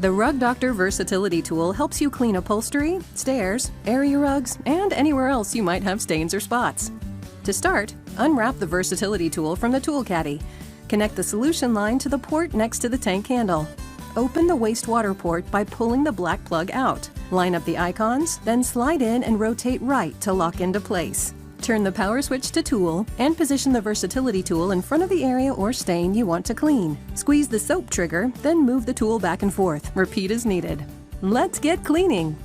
The Rugdoctor Versatility Tool helps you clean upholstery, stairs, area rugs, and anywhere else you might have stains or spots. To start, unwrap the Versatility Tool from the tool caddy. Connect the solution line to the port next to the tank handle. Open the wastewater port by pulling the black plug out. Line up the icons, then slide in and rotate right to lock into place. Turn the power switch to Tool and position the Versatility Tool in front of the area or stain you want to clean. Squeeze the soap trigger, then move the tool back and forth. Repeat as needed. Let's get cleaning!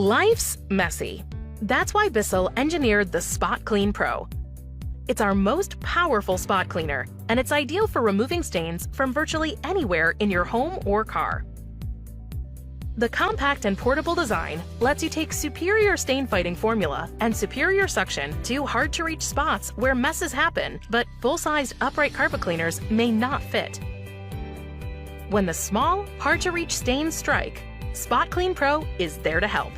Life's messy. That's why Bissell engineered the Spotclean Pro. It's our most powerful spot cleaner, and it's ideal for removing stains from virtually anywhere in your home or car. The compact and portable design lets you take superior stain-fighting formula and superior suction to hard-to-reach spots where messes happen, but full-sized upright carpet cleaners may not fit. When the small, hard-to-reach stains strike, Spotclean Pro is there to help.